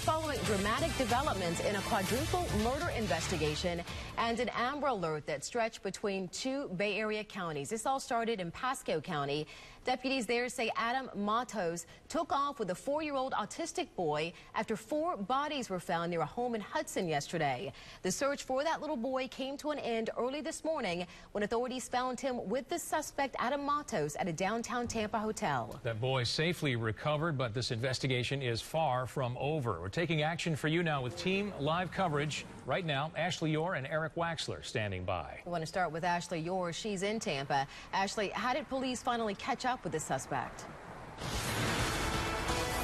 following dramatic developments in a quadruple murder investigation and an Amber Alert that stretched between two Bay Area counties. This all started in Pasco County. Deputies there say Adam Matos took off with a 4-year-old autistic boy after 4 bodies were found near a home in Hudson yesterday. The search for that little boy came to an end early this morning when authorities found him with the suspect Adam Matos at a downtown Tampa hotel. That boy safely recovered, but this investigation is far from over. We're taking action for you now with team live coverage. Right now, Ashley Orr and Eric Waxler standing by. I want to start with Ashley Orr. She's in Tampa. Ashley, how did police finally catch up with the suspect?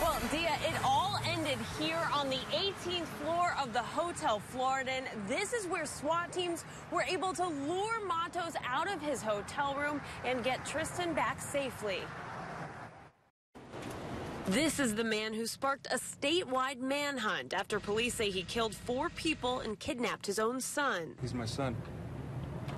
Well, Dia, it all ended here on the 18th floor of the Hotel Floridan. This is where SWAT teams were able to lure Matos out of his hotel room and get Tristan back safely. This is the man who sparked a statewide manhunt after police say he killed 4 people and kidnapped his own son. He's my son.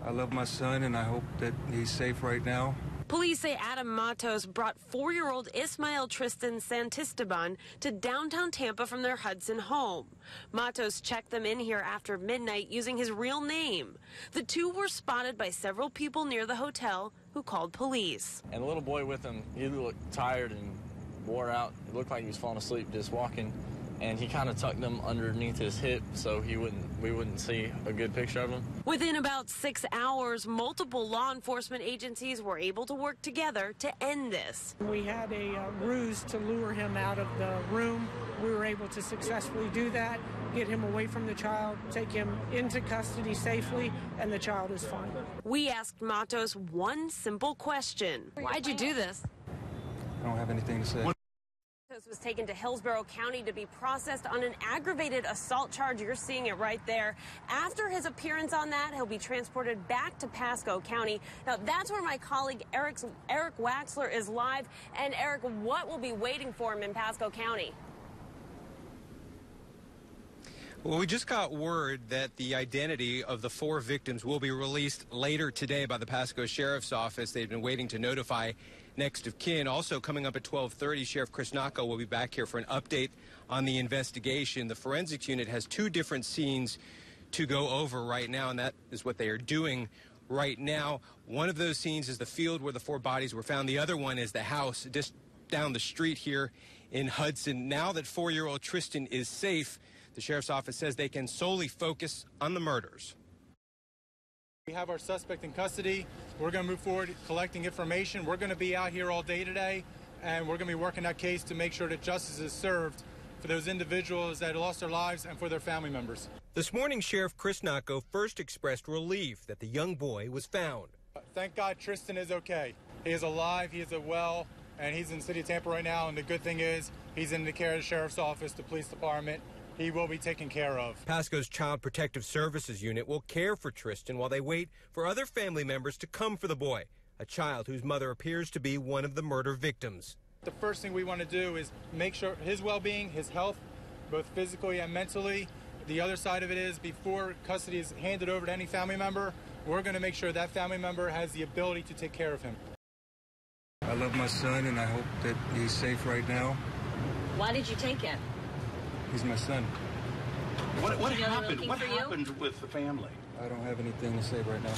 I love my son, and I hope that he's safe right now. Police say Adam Matos brought 4-year-old Ismael Tristan Santisteban to downtown Tampa from their Hudson home. Matos checked them in here after midnight using his real name. The two were spotted by several people near the hotel who called police. And the little boy with him, he looked tired and wore out. It looked like he was falling asleep just walking, and he kind of tucked them underneath his hip so we wouldn't see a good picture of him. Within about 6 hours, multiple law enforcement agencies were able to work together to end this. We had a ruse to lure him out of the room. We were able to successfully do that, get him away from the child, take him into custody safely, and the child is fine. We asked Matos one simple question. Why'd you do this? I don't have anything to say. Matos was taken to Hillsborough County to be processed on an aggravated assault charge. You're seeing it right there. After his appearance on that, he'll be transported back to Pasco County. Now, that's where my colleague Eric Waxler is live. And Eric, what will be waiting for him in Pasco County? Well, we just got word that the identity of the 4 victims will be released later today by the Pasco Sheriff's Office. They've been waiting to notify next of kin. Also coming up at 12:30, Sheriff Chris Nacco will be back here for an update on the investigation. The forensics unit has 2 different scenes to go over right now, and that is what they are doing right now. One of those scenes is the field where the 4 bodies were found. The other one is the house just down the street here in Hudson. Now that 4-year-old Tristan is safe, the Sheriff's Office says they can solely focus on the murders. We have our suspect in custody. We're going to move forward collecting information. We're going to be out here all day today, and we're going to be working that case to make sure that justice is served for those individuals that lost their lives and for their family members. This morning, Sheriff Chris Nacco first expressed relief that the young boy was found. Thank God Tristan is okay. He is alive, he is well, and he's in the city of Tampa right now, and the good thing is he's in the care of the Sheriff's Office, the police department. He will be taken care of. Pasco's Child Protective Services unit will care for Tristan while they wait for other family members to come for the boy, a child whose mother appears to be one of the murder victims. The first thing we want to do is make sure his well-being, his health, both physically and mentally. The other side of it is before custody is handed over to any family member, we're going to make sure that family member has the ability to take care of him. I love my son, and I hope that he's safe right now. Why did you take him? He's my son. What happened? What happened with the family? I don't have anything to say right now.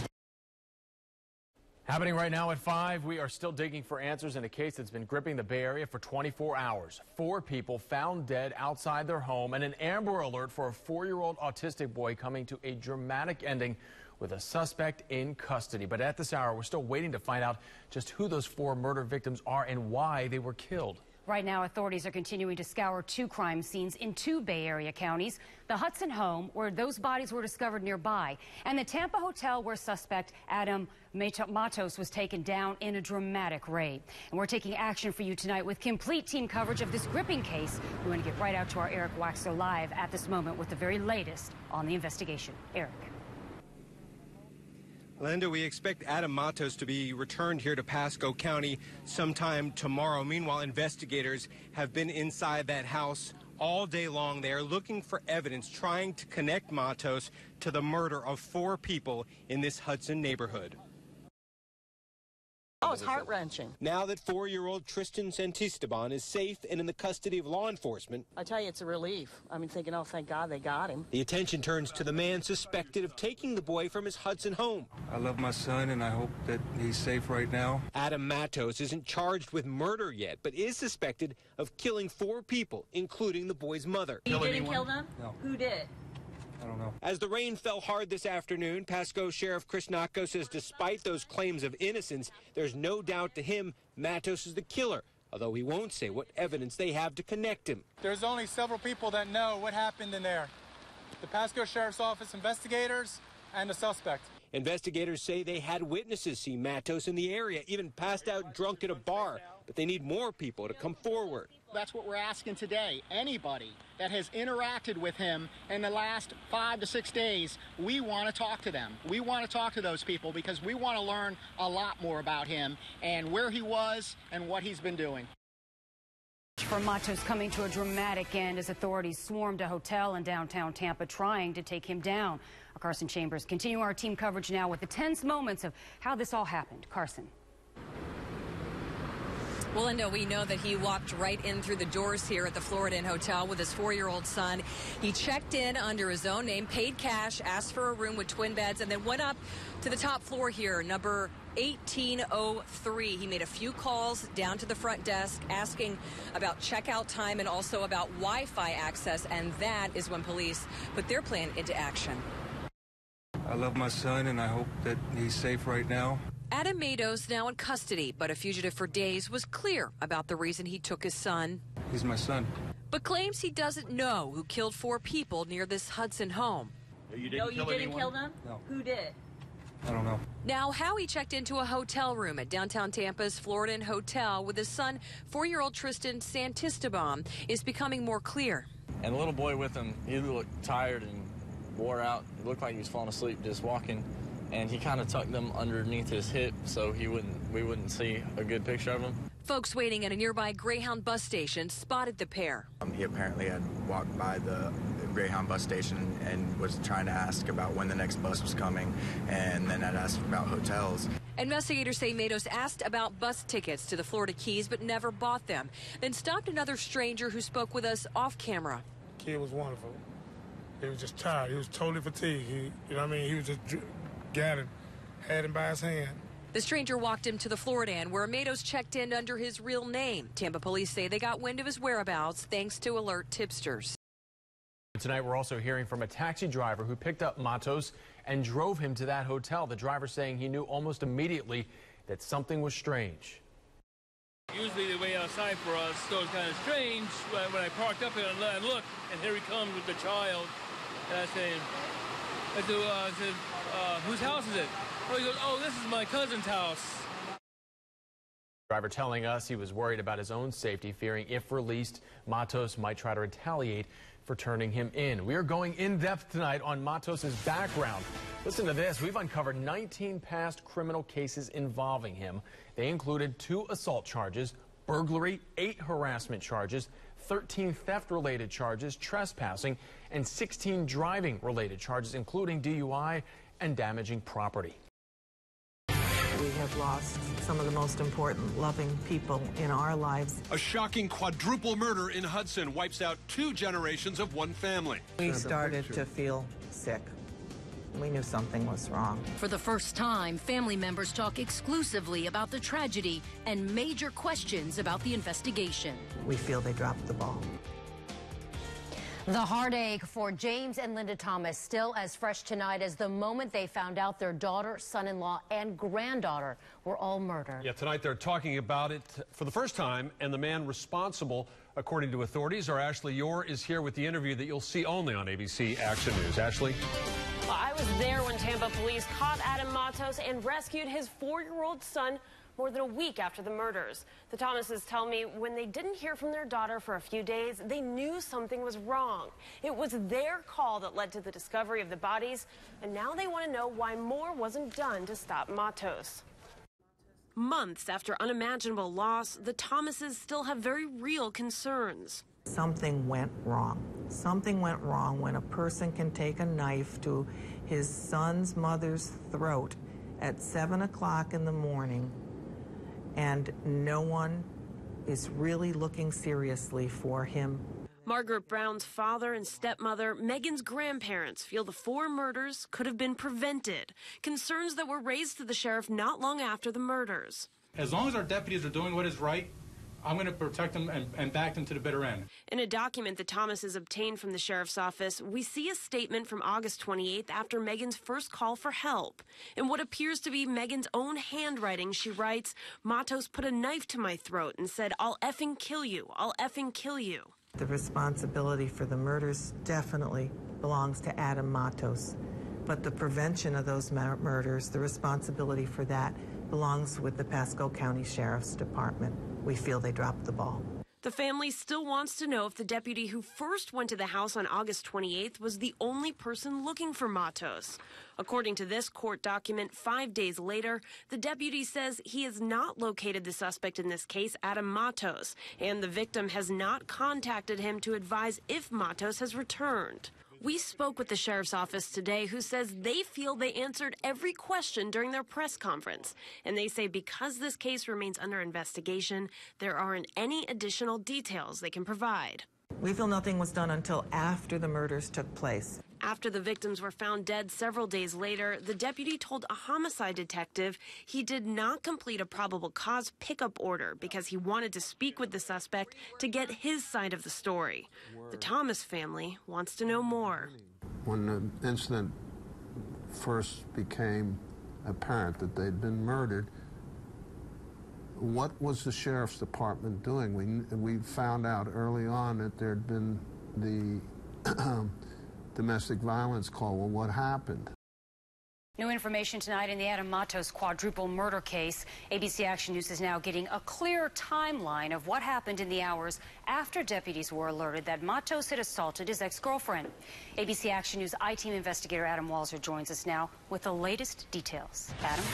Happening right now at 5, we are still digging for answers in a case that's been gripping the Bay Area for 24 hours. 4 people found dead outside their home, and an Amber Alert for a 4-year-old autistic boy coming to a dramatic ending with a suspect in custody. But at this hour, we're still waiting to find out just who those 4 murder victims are and why they were killed. Right now, authorities are continuing to scour 2 crime scenes in 2 Bay Area counties. The Hudson home, where those bodies were discovered nearby, and the Tampa hotel where suspect Adam Matos was taken down in a dramatic raid. And we're taking action for you tonight with complete team coverage of this gripping case. We want to get right out to our Eric Waxler live at this moment with the very latest on the investigation. Eric. Linda, we expect Adam Matos to be returned here to Pasco County sometime tomorrow. Meanwhile, investigators have been inside that house all day long. They are looking for evidence, trying to connect Matos to the murder of 4 people in this Hudson neighborhood. Oh, it's heart-wrenching. Now that 4-year-old Tristan Santisteban is safe and in the custody of law enforcement, I tell you, it's a relief. I mean, thinking, oh, thank God they got him. the attention turns to the man suspected of taking the boy from his Hudson home. I love my son, and I hope that he's safe right now. Adam Matos isn't charged with murder yet, but is suspected of killing 4 people, including the boy's mother. You didn't kill them? No. Who did? I don't know. As the rain fell hard this afternoon, Pasco Sheriff Chris Nacco says despite those claims of innocence, there's no doubt to him Matos is the killer, although he won't say what evidence they have to connect him. There's only several people that know what happened in there. The Pasco Sheriff's Office investigators and the suspect. Investigators say they had witnesses see Matos in the area, even passed out drunk at a bar, but they need more people to come forward. That's what we're asking today. Anybody that has interacted with him in the last 5 to 6 days, we want to talk to them. We want to talk to those people because we want to learn a lot more about him and where he was and what he's been doing. For Matos coming to a dramatic end as authorities swarmed a hotel in downtown Tampa trying to take him down. Carson Chambers, continue our team coverage now with the tense moments of how this all happened. Carson. Well, Linda, we know that he walked right in through the doors here at the Florida Inn Hotel with his 4-year-old son. He checked in under his own name, paid cash, asked for a room with twin beds, and then went up to the top floor here, number 1803. He made a few calls down to the front desk asking about checkout time and also about Wi-Fi access, and that is when police put their plan into action. I love my son, and I hope that he's safe right now. Adam Matos, now in custody, but a fugitive for days, was clear about the reason he took his son. He's my son. But claims he doesn't know who killed 4 people near this Hudson home. You didn't kill them? No. Who did? I don't know. Now, how he checked into a hotel room at downtown Tampa's Florida Inn Hotel with his son, 4-year-old Tristan Santisteban, is becoming more clear. And the little boy with him, he looked tired and wore out. It looked like he was falling asleep just walking. And he kind of tucked them underneath his hip so we wouldn't see a good picture of him. Folks waiting at a nearby Greyhound bus station spotted the pair. He apparently had walked by the Greyhound bus station and was trying to ask about when the next bus was coming, and then I'd asked about hotels. Investigators say Matos asked about bus tickets to the Florida Keys but never bought them, then stopped another stranger who spoke with us off camera. Kid was wonderful. He was just tired. He was totally fatigued. You know what I mean? He was just had him by his hand. The stranger walked him to the Florida Inn, where Matos checked in under his real name. Tampa police say they got wind of his whereabouts thanks to alert tipsters. Tonight, we're also hearing from a taxi driver who picked up Matos and drove him to that hotel. The driver saying he knew almost immediately that something was strange. Usually the way outside for us, so it's kind of strange when I parked up here and looked, and here he comes with the child. And I said, whose house is it? Oh, he goes, oh, this is my cousin's house. Driver telling us he was worried about his own safety, fearing if released, Matos might try to retaliate for turning him in. We are going in depth tonight on Matos' background. Listen to this. We've uncovered 19 past criminal cases involving him. They included 2 assault charges, burglary, 8 harassment charges, 13 theft-related charges, trespassing, and 16 driving-related charges, including DUI and damaging property. We have lost some of the most important, loving people in our lives. A shocking quadruple murder in Hudson wipes out 2 generations of one family. We started to feel sick. We knew something was wrong. For the first time, family members talk exclusively about the tragedy and major questions about the investigation. We feel they dropped the ball. The heartache for James and Linda Thomas still as fresh tonight as the moment they found out their daughter, son-in-law, and granddaughter were all murdered. Yeah, tonight they're talking about it for the first time, and the man responsible, according to authorities, our Ashley Yore, is here with the interview that you'll see only on ABC Action News. Ashley? Well, I was there when Tampa police caught Adam Matos and rescued his 4-year-old son more than a week after the murders. The Thomases tell me when they didn't hear from their daughter for a few days, they knew something was wrong. It was their call that led to the discovery of the bodies, and now they want to know why more wasn't done to stop Matos. Months after unimaginable loss, the Thomases still have very real concerns. Something went wrong. Something went wrong when a person can take a knife to his son's mother's throat at 7 o'clock in the morning and no one is really looking seriously for him. Margaret Brown's father and stepmother, Megan's grandparents, feel the 4 murders could have been prevented. Concerns that were raised to the sheriff not long after the murders. As long as our deputies are doing what is right, I'm going to protect them and back them to the bitter end. In a document that Thomas has obtained from the sheriff's office, we see a statement from August 28th after Megan's first call for help. In what appears to be Megan's own handwriting, she writes, "Matos put a knife to my throat and said, 'I'll effing kill you. I'll effing kill you.'" The responsibility for the murders definitely belongs to Adam Matos, but the prevention of those murders, the responsibility for that belongs with the Pasco County Sheriff's Department. We feel they dropped the ball. The family still wants to know if the deputy who first went to the house on August 28th was the only person looking for Matos. According to this court document, 5 days later, the deputy says he has not located the suspect in this case, Adam Matos, and the victim has not contacted him to advise if Matos has returned. We spoke with the sheriff's office today, who says they feel they answered every question during their press conference. And they say because this case remains under investigation, there aren't any additional details they can provide. We feel nothing was done until after the murders took place. After the victims were found dead several days later, the deputy told a homicide detective he did not complete a probable cause pickup order because he wanted to speak with the suspect to get his side of the story. The Thomas family wants to know more. When the incident first became apparent that they'd been murdered, what was the sheriff's department doing? We found out early on that there'd been the domestic violence call. Well, what happened? New information tonight in the Adam Matos quadruple murder case. ABC Action News is now getting a clear timeline of what happened in the hours after deputies were alerted that Matos had assaulted his ex-girlfriend. ABC Action News I-Team investigator Adam Walzer joins us now with the latest details. Adam?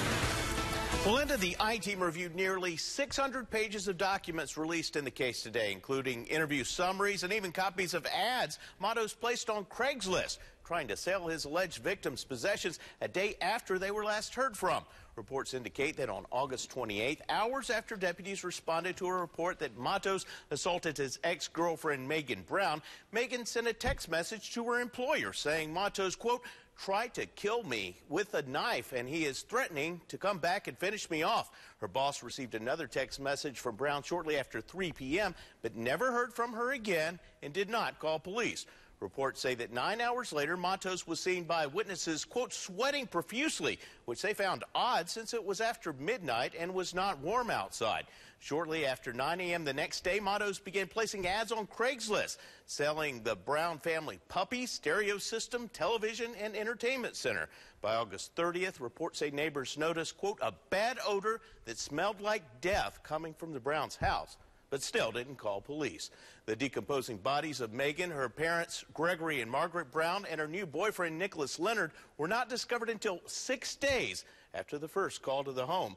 Well, Linda, the I-Team reviewed nearly 600 pages of documents released in the case today, including interview summaries and even copies of ads Matos placed on Craigslist, trying to sell his alleged victim's possessions a day after they were last heard from. Reports indicate that on August 28th, hours after deputies responded to a report that Matos assaulted his ex-girlfriend, Megan Brown, Megan sent a text message to her employer saying Matos, quote, tried to kill me with a knife, and he is threatening to come back and finish me off. Her boss received another text message from Brown shortly after 3 p.m., but never heard from her again and did not call police. Reports say that 9 hours later, Matos was seen by witnesses, quote, sweating profusely, which they found odd since it was after midnight and was not warm outside. Shortly after 9 a.m. the next day, Matos began placing ads on Craigslist, selling the Brown family puppy, stereo system, television, and entertainment center. By August 30th, reports say neighbors noticed, quote, a bad odor that smelled like death coming from the Browns' house, but still didn't call police. The decomposing bodies of Megan, her parents, Gregory and Margaret Brown, and her new boyfriend, Nicholas Leonard, were not discovered until 6 days after the first call to the home.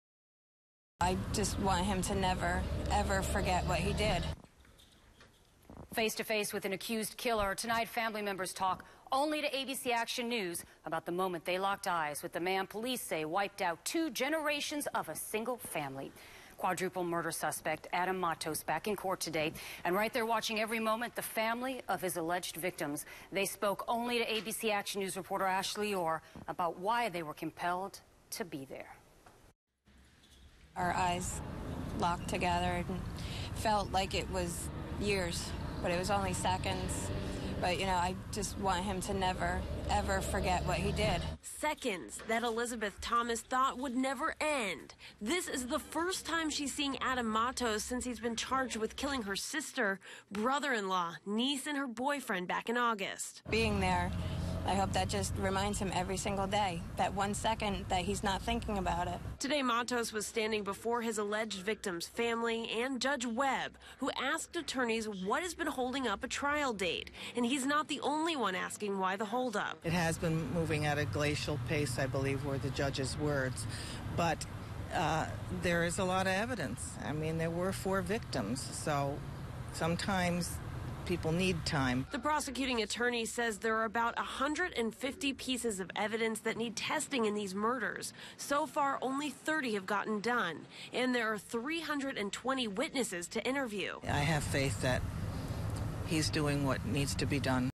I just want him to never, ever forget what he did. Face to face with an accused killer, tonight family members talk only to ABC Action News about the moment they locked eyes with the man police say wiped out 2 generations of a single family. Quadruple murder suspect Adam Matos back in court today, and right there watching every moment the family of his alleged victims. They spoke only to ABC Action News reporter Ashley Orr about why they were compelled to be there. Our eyes locked together and felt like it was years, but it was only seconds. But, you know, I just want him to never, ever forget what he did. Seconds that Elizabeth Thomas thought would never end. This is the first time she's seeing Adam Matos since he's been charged with killing her sister, brother-in-law, niece, and her boyfriend back in August. Being there, I hope that just reminds him every single day, that 1 second that he's not thinking about it. Today, Matos was standing before his alleged victim's family and Judge Webb, who asked attorneys what has been holding up a trial date. And he's not the only one asking why the holdup. It has been moving at a glacial pace, I believe, were the judge's words. But there is a lot of evidence. I mean, there were 4 victims, so sometimes people need time. The prosecuting attorney says there are about 150 pieces of evidence that need testing in these murders. So far, only 30 have gotten done, and there are 320 witnesses to interview. I have faith that he's doing what needs to be done.